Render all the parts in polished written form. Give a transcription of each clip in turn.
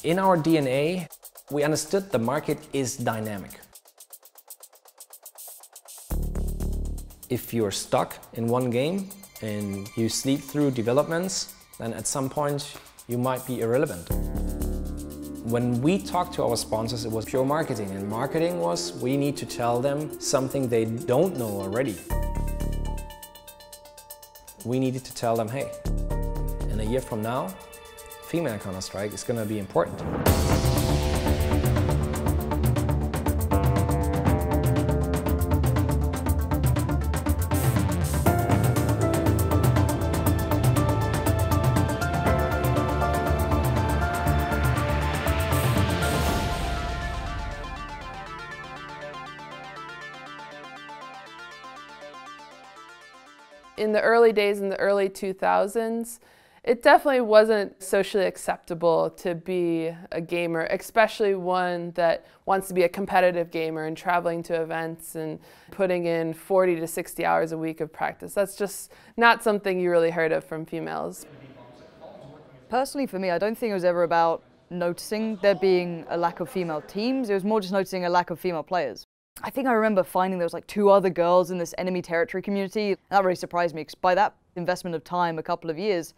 In our DNA, we understood the market is dynamic. If you're stuck in one game and you sleep through developments, then at some point you might be irrelevant. When we talked to our sponsors, it was pure marketing, and marketing was we need to tell them something they don't know already. We needed to tell them, hey, in a year from now, female Counter-Strike is going to be important. In the early days, in the early 2000s, it definitely wasn't socially acceptable to be a gamer, especially one that wants to be a competitive gamer and traveling to events and putting in 40 to 60 hours a week of practice. That's just not something you really heard of from females. Personally, for me, I don't think it was ever about noticing there being a lack of female teams. It was more just noticing a lack of female players. I think I remember finding there was like 2 other girls in this enemy territory community. And that really surprised me, because by that investment of time, a couple of years,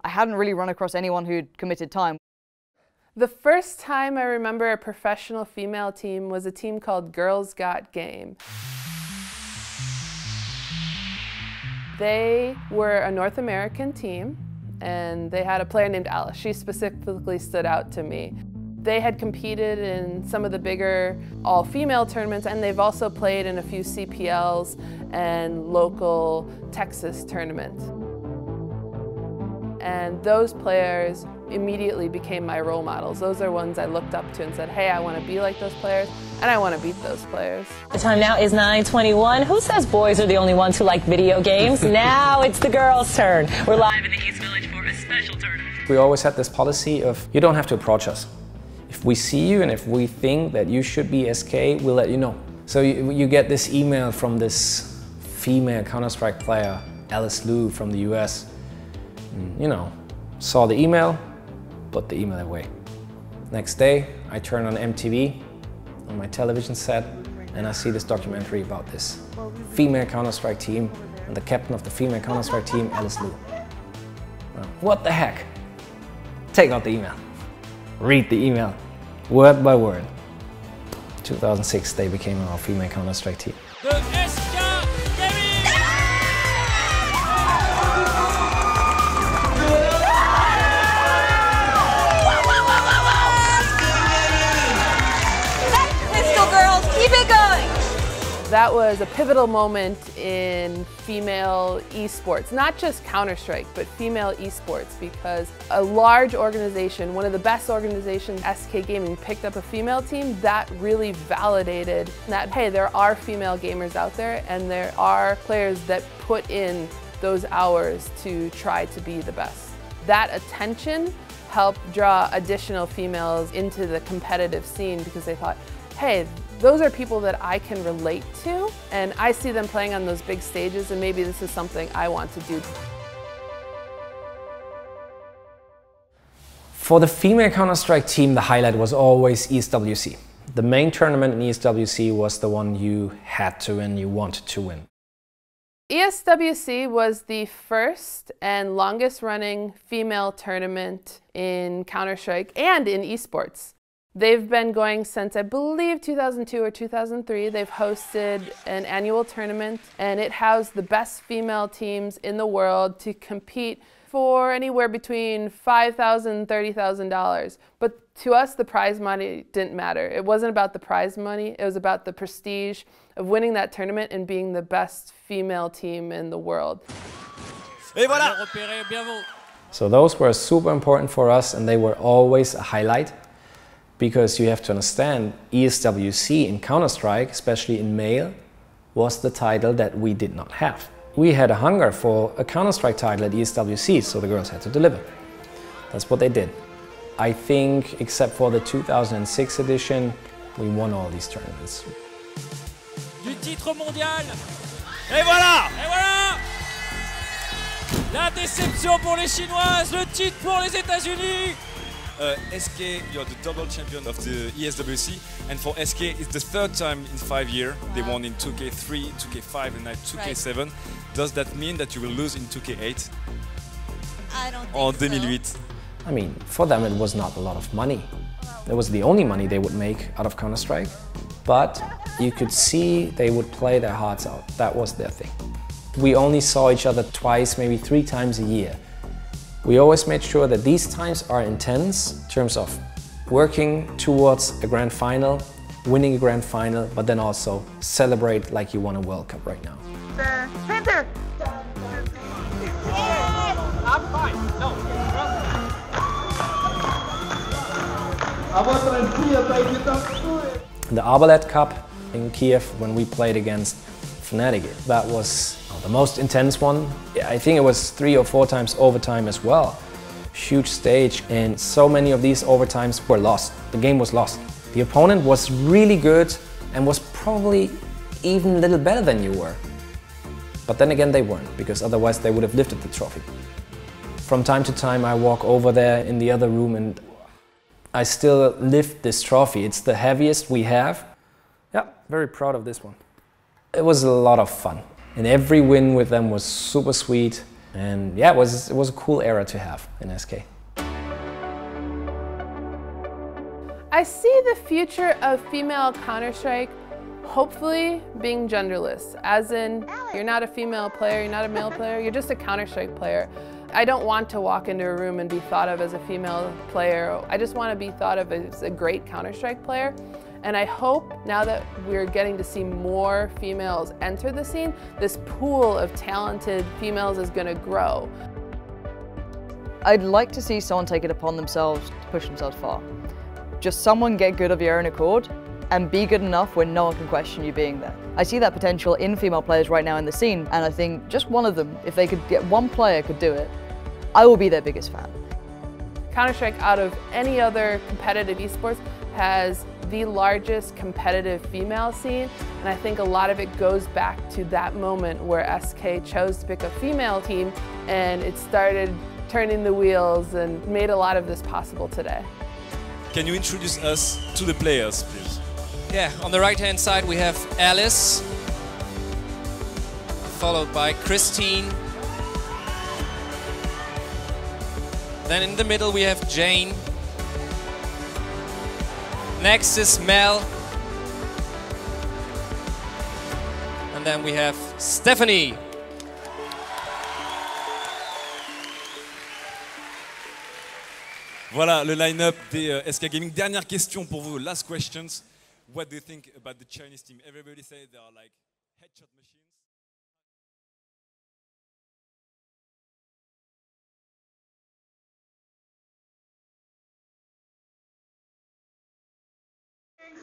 I hadn't really run across anyone who'd committed time. The first time I remember a professional female team was a team called Girls Got Game. They were a North American team, and they had a player named Alice. She specifically stood out to me. They had competed in some of the bigger all-female tournaments, and they've also played in a few CPLs and local Texas tournaments. And those players immediately became my role models. Those are ones I looked up to and said, hey, I want to be like those players, and I want to beat those players. The time now is 9:21. Who says boys are the only ones who like video games? Now it's the girls' turn. We're live in the East Village for a special tournament. We always had this policy of, you don't have to approach us. If we see you and if we think that you should be SK, we'll let you know. So you get this email from this female Counter-Strike player, Alice Liu from the US. You know, saw the email, put the email away. Next day, I turn on MTV on my television set, and I see this documentary about this female Counter-Strike team and the captain of the female Counter-Strike team, Alice Liu. What the heck? Take out the email. Read the email, word by word. 2006, they became our female Counter-Strike team. That was a pivotal moment in female esports, not just Counter-Strike, but female esports, because a large organization, one of the best organizations, SK Gaming, picked up a female team. That really validated that, hey, there are female gamers out there, and there are players that put in those hours to try to be the best. That attention helped draw additional females into the competitive scene, because they thought, hey, those are people that I can relate to, and I see them playing on those big stages, and maybe this is something I want to do. For the female Counter-Strike team, the highlight was always ESWC. The main tournament in ESWC was the one you had to win, you wanted to win. ESWC was the first and longest running female tournament in Counter-Strike and in esports. They've been going since, I believe, 2002 or 2003. They've hosted an annual tournament, and it housed the best female teams in the world to compete for anywhere between $5,000 and $30,000. But to us, the prize money didn't matter. It wasn't about the prize money. It was about the prestige of winning that tournament and being the best female team in the world. Et voilà. So those were super important for us, and they were always a highlight. Because you have to understand, ESWC in Counter-Strike, especially in male, was the title that we did not have. We had a hunger for a Counter-Strike title at ESWC, so the girls had to deliver. That's what they did. I think, except for the 2006 edition, we won all these tournaments. Du titre mondial. Et voilà! Et voilà! La déception pour les Chinoises, le titre pour les États-Unis. SK, you're the double champion of the ESWC, and for SK, it's the third time in 5 years. Wow. They won in 2K3, 2K5, and now 2K7. Right. Does that mean that you will lose in 2K8? I don't think or so. 2008? I mean, for them it was not a lot of money. It was the only money they would make out of Counter-Strike. But you could see they would play their hearts out. That was their thing. We only saw each other twice, maybe 3 times a year. We always made sure that these times are intense in terms of working towards a grand final, winning a grand final, but then also celebrate like you won a World Cup right now. Center! I'm fine. No. The Arbalest Cup in Kiev, when we played against Fnatic, that was the most intense one. I think it was 3 or 4 times overtime as well. Huge stage, and so many of these overtimes were lost. The game was lost. The opponent was really good and was probably even a little better than you were. But then again they weren't, because otherwise they would have lifted the trophy. From time to time I walk over there in the other room and I still lift this trophy. It's the heaviest we have. Yeah, very proud of this one. It was a lot of fun. And every win with them was super sweet. And yeah, it was a cool era to have in SK. I see the future of female Counter-Strike hopefully being genderless, as in you're not a female player, you're not a male player, you're just a Counter-Strike player. I don't want to walk into a room and be thought of as a female player. I just want to be thought of as a great Counter-Strike player. And I hope now that we're getting to see more females enter the scene, this pool of talented females is going to grow. I'd like to see someone take it upon themselves to push themselves far. Just someone get good of your own accord and be good enough when no one can question you being there. I see that potential in female players right now in the scene, and I think just one of them, if they could get one player could do it, I will be their biggest fan. Counter-Strike, out of any other competitive esports, has the largest competitive female scene, and I think a lot of it goes back to that moment where SK chose to pick a female team, and it started turning the wheels and made a lot of this possible today. Can you introduce us to the players, please? Yeah, on the right-hand side we have Alice, followed by Christine. Then in the middle we have Jane. Next is Mel. And then we have Stephanie. Voilà le line-up des SK Gaming. Dernière question pour vous, last questions. What do you think about the Chinese team? Everybody says they are like headshot machines.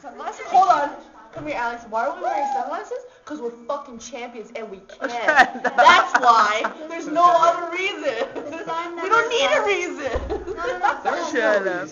Sunglasses? Hold on. Come here, Alex. Why are we wearing sunglasses? Because we're fucking champions and we can. That's why. There's no other reason. We don't need a reason. Don't share that.